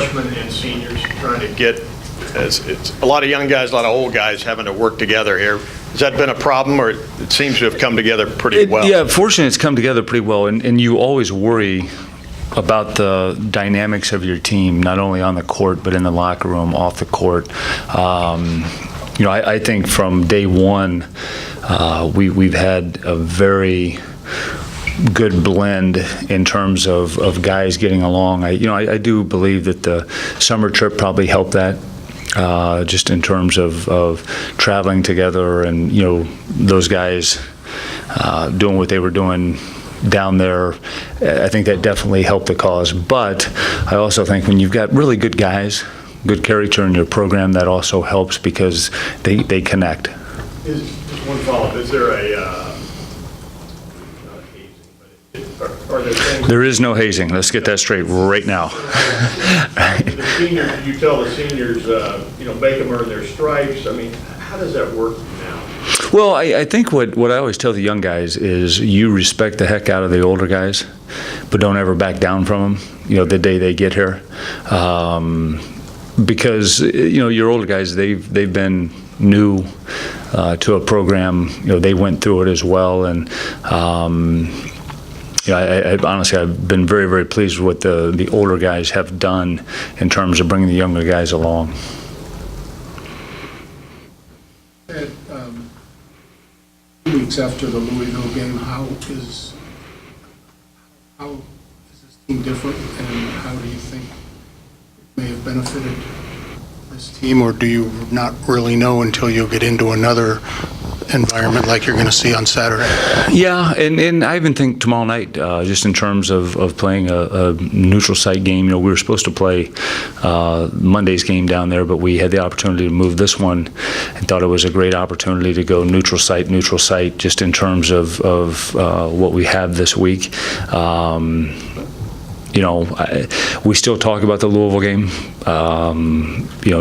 freshmen and seniors trying to get, it's a lot of young guys, a lot of old guys having to work together here. Has that been a problem, or it seems to have come together pretty well? Yeah, fortunately, it's come together pretty well, and you always worry about the dynamics of your team, not only on the court, but in the locker room, off the court. I think from day one, we've had a very good blend in terms of guys getting along. I do believe that the summer trip probably helped that. Just in terms of traveling together and, those guys doing what they were doing down there, I think that definitely helped the cause. But I also think when you've got really good guys, good character in your program, that also helps because they connect. Just one follow-up. Is there are there things? There is no hazing. Let's get that straight right now. The seniors, you tell the seniors, make them earn their stripes. I mean, how does that work now? Well, I think what I always tell the young guys is you respect the heck out of the older guys, but don't ever back down from them, the day they get here. Because, your older guys, they've been new to a program. They went through it as well. And, I honestly, I've been very, very pleased with what the older guys have done in terms of bringing the younger guys along. Ed, 2 weeks after the Louisville game, how is this team different, and how do you think it may have benefited this team, or do you not really know until you get into another environment like you're going to see on Saturday? Yeah, and I even think tomorrow night, just in terms of playing a neutral site game, we were supposed to play Monday's game down there, but we had the opportunity to move this one and thought it was a great opportunity to go neutral site, just in terms of what we have this week. We still talk about the Louisville game,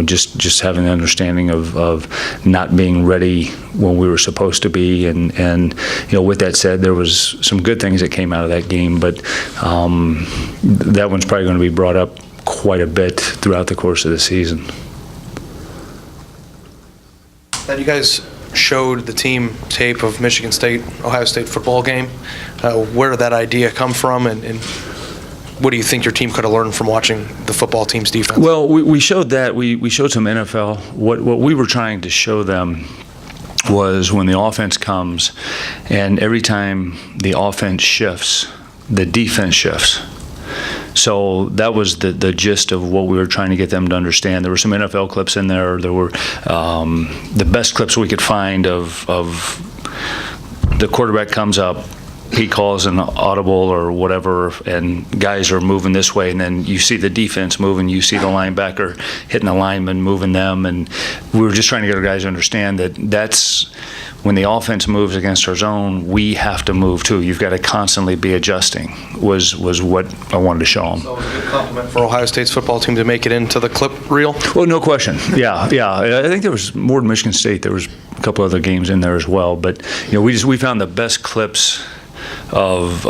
just having an understanding of not being ready when we were supposed to be. And with that said, there was some good things that came out of that game, but that one's probably going to be brought up quite a bit throughout the course of the season. And you guys showed the team tape of Michigan State, Ohio State football game. Where did that idea come from, and what do you think your team could have learned from watching the football team's defense? Well, we showed that. We showed some NFL. What we were trying to show them was when the offense comes, and every time the offense shifts, the defense shifts. So that was the gist of what we were trying to get them to understand. There were some NFL clips in there. There were the best clips we could find of the quarterback comes up, he calls an audible or whatever, and guys are moving this way, and then you see the defense moving, you see the linebacker hitting the lineman, moving them, and we were just trying to get our guys to understand that's when the offense moves against our zone, we have to move too. You've got to constantly be adjusting, was what I wanted to show them. So it was a good compliment for Ohio State's football team to make it into the clip reel? Well, no question. Yeah. I think there was more than Michigan State. There was a couple other games in there as well, but we found the best clips of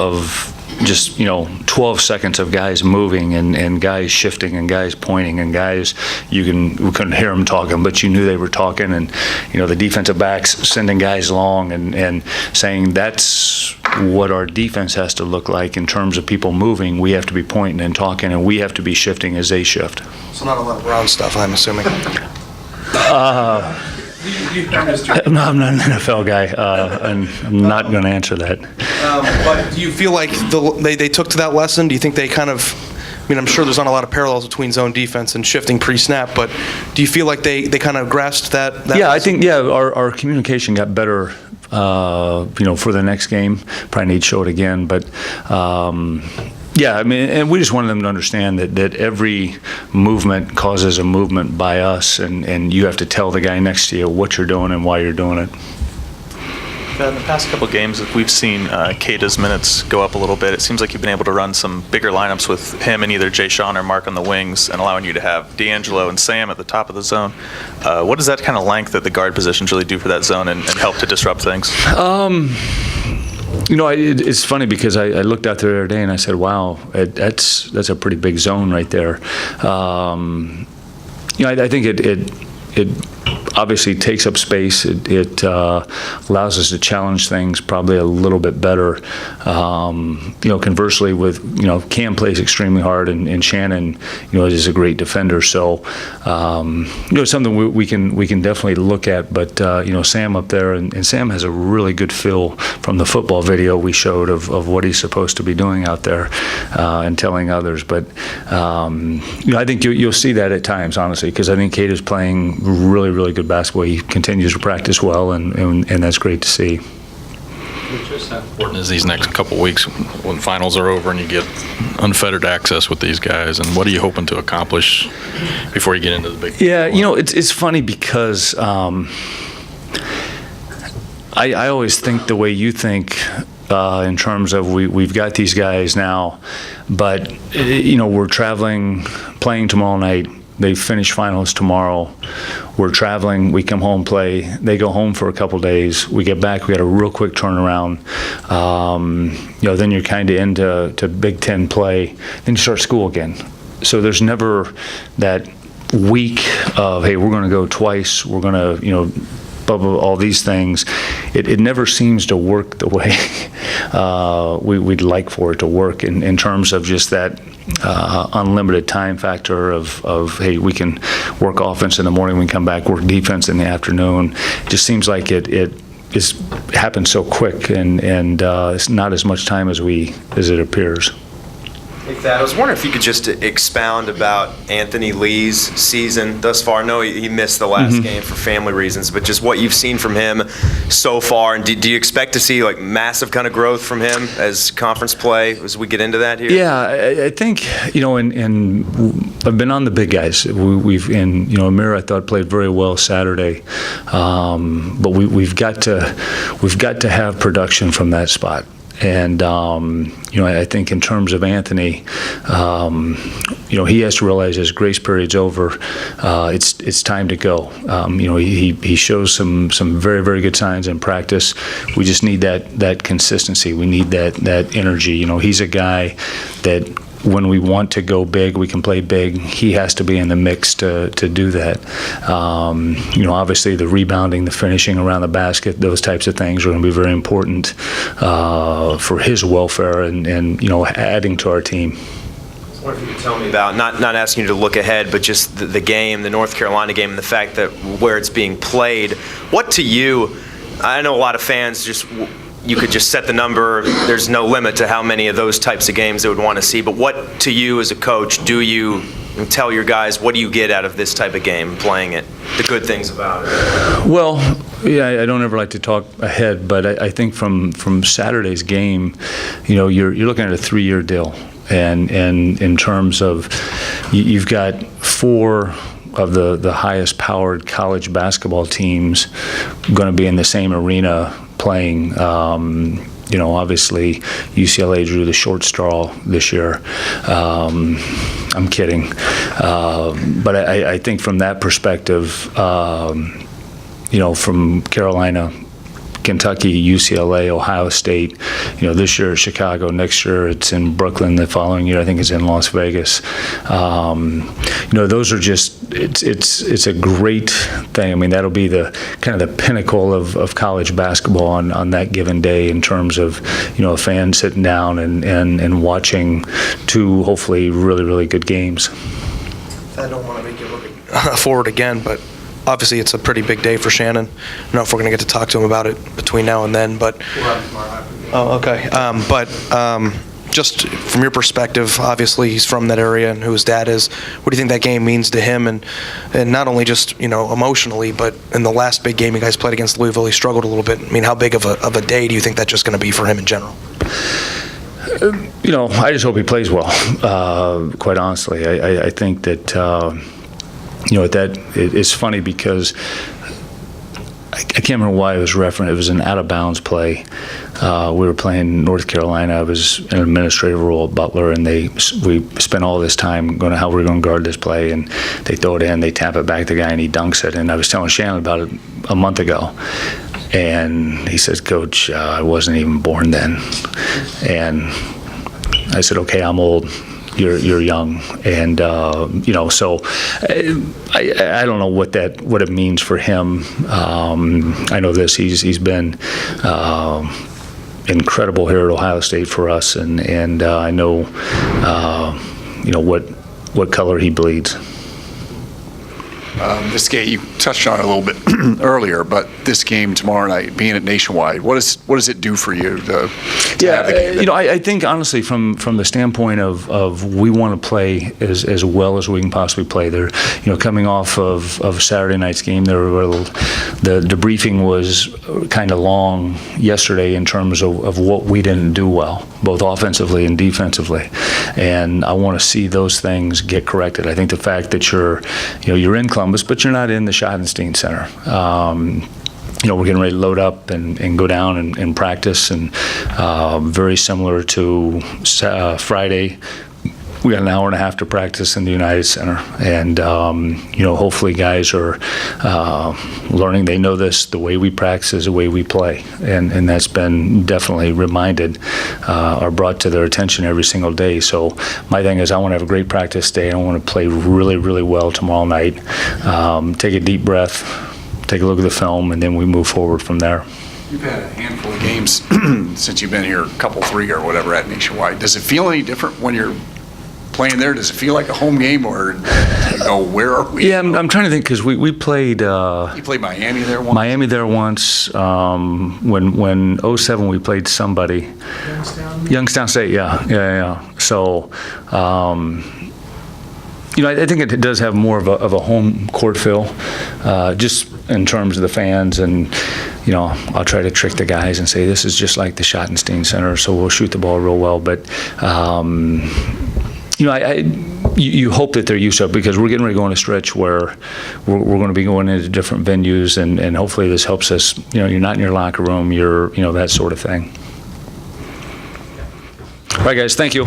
just 12 seconds of guys moving and guys shifting and guys pointing and guys we couldn't hear them talking, but you knew they were talking, and the defensive backs sending guys along and saying that's what our defense has to look like in terms of people moving. We have to be pointing and talking, and we have to be shifting as they shift. So not a lot of Brown stuff, I'm assuming. I'm not an NFL guy, and I'm not going to answer that. But do you feel like they took to that lesson? Do you think they kind of, I'm sure there's not a lot of parallels between zone defense and shifting pre-snap, but do you feel like they kind of grasped that yeah, lesson? I think, our communication got better, for the next game. Probably need to show it again, but yeah, and we just wanted them to understand that every movement causes a movement by us, and you have to tell the guy next to you what you're doing and why you're doing it. In the past couple games, we've seen Keita's minutes go up a little bit. It seems like you've been able to run some bigger lineups with him and either Jay Sean or Mark on the wings, and allowing you to have D'Angelo and Sam at the top of the zone. What does that kind of length at the guard positions really do for that zone and help to disrupt things? It's funny because I looked out there the other day and I said, wow, that's a pretty big zone right there. I think it obviously takes up space. It allows us to challenge things probably a little bit better. Conversely with, Cam plays extremely hard and Shannon, is a great defender. So, it's something we can definitely look at. But, Sam up there, and Sam has a really good feel from the football video we showed of what he's supposed to be doing out there and telling others. But, I think you'll see that at times, honestly, because I think Kate is playing really, really good basketball. He continues to practice well, and that's great to see. Just how important is these next couple weeks when finals are over and you get unfettered access with these guys? And what are you hoping to accomplish before you get into the big? Yeah, it's funny because I always think the way you think in terms of we've got these guys now, but we're traveling, playing tomorrow night. They finish finals tomorrow. We're traveling. We come home, play. They go home for a couple days. We get back. We got a real quick turnaround. Then you're kind of into Big Ten play. Then you start school again. So there's never that week of, hey, we're going to go twice. We're going to, all these things. It never seems to work the way we'd like for it to work in terms of just that unlimited time factor of hey, we can work offense in the morning, we can come back, work defense in the afternoon. It just seems like it happens so quick, and it's not as much time as it appears. Hey, Thad, I was wondering if you could just expound about Anthony Lee's season thus far. I know he missed the last game for family reasons, but just what you've seen from him so far, and do you expect to see like massive kind of growth from him as conference play as we get into that here? Yeah, I think and I've been on the big guys. Amir I thought played very well Saturday, but we've got to have production from that spot. And, I think in terms of Anthony, he has to realize his grace period's over. It's time to go. He shows some very, very good signs in practice. We just need that consistency. We need that energy. He's a guy that when we want to go big, we can play big. He has to be in the mix to do that. Obviously the rebounding, the finishing around the basket, those types of things are going to be very important for his welfare and adding to our team. I wonder if you could tell me about, not asking you to look ahead, but just the game, the North Carolina game, and the fact that where it's being played. What to you, I know a lot of fans you could just set the number. There's no limit to how many of those types of games they would want to see. But what, to you as a coach, do you tell your guys, what do you get out of this type of game, playing it, the good things about it? Well, yeah, I don't ever like to talk ahead, but I think from Saturday's game, you're looking at a 3-year deal. And in terms of, you've got 4 of the highest powered college basketball teams going to be in the same arena playing. Obviously UCLA drew the short straw this year. I'm kidding. But I think from that perspective, from Carolina, Kentucky, UCLA, Ohio State, this year it's Chicago, next year it's in Brooklyn, the following year I think it's in Las Vegas. Those are just, it's a great thing. I mean, that'll be the kind of the pinnacle of college basketball on that given day in terms of, a fan sitting down and watching 2 hopefully really, really good games. I don't want to make you look forward again, but obviously it's a pretty big day for Shannon. I don't know if we're going to get to talk to him about it between now and then, but okay. Just from your perspective, obviously he's from that area and who his dad is. What do you think that game means to him, and not only just emotionally, but in the last big game you guys played against Louisville, he struggled a little bit. I mean, how big of a day do you think that's just going to be for him in general? I just hope he plays well. Quite honestly, I think that. It's funny because I can't remember why it was referenced. It was an out-of-bounds play. We were playing North Carolina. I was in an administrative role at Butler, and we spent all this time going to how we're going to guard this play, and they throw it in, they tap it back to the guy, and he dunks it. And I was telling Shannon about it a month ago. And he says, Coach, I wasn't even born then. And I said, okay, I'm old. You're young, and so I don't know what it means for him. I know this. He's been incredible here at Ohio State for us, and I know what color he bleeds. This game, you touched on it a little bit earlier, but this game tomorrow night, being at Nationwide, what does it do for you to have the game? I think honestly, from the standpoint of we want to play as well as we can possibly play. There, coming off of Saturday night's game, the debriefing was kind of long yesterday in terms of what we didn't do well, both offensively and defensively, and I want to see those things get corrected. I think the fact that you're in Columbus, but you're not in the Schottenstein Center. We're getting ready to load up and go down and practice, and very similar to Friday. We got an hour and a half to practice in the United Center, and hopefully guys are learning. They know this. The way we practice is the way we play, and that's been definitely reminded or brought to their attention every single day. So my thing is, I want to have a great practice day. I want to play really, really well tomorrow night. Take a deep breath, take a look at the film, and then we move forward from there. You've had a handful of games since you've been here, a couple, 3 or whatever at Nationwide. Does it feel any different when you're playing there? Does it feel like a home game, or where are we? Yeah, I'm trying to think, because we played. You played Miami there once? Miami there once. When 07 we played somebody. Youngstown State, yeah. So, I think it does have more of a home court feel, just in terms of the fans, and I'll try to trick the guys and say this is just like the Schottenstein Center, so we'll shoot the ball real well, but. You hope that they're used to it, because we're getting ready to go on a stretch where we're going to be going into different venues, and hopefully this helps us. You're not in your locker room, you're that sort of thing. All right, guys, thank you.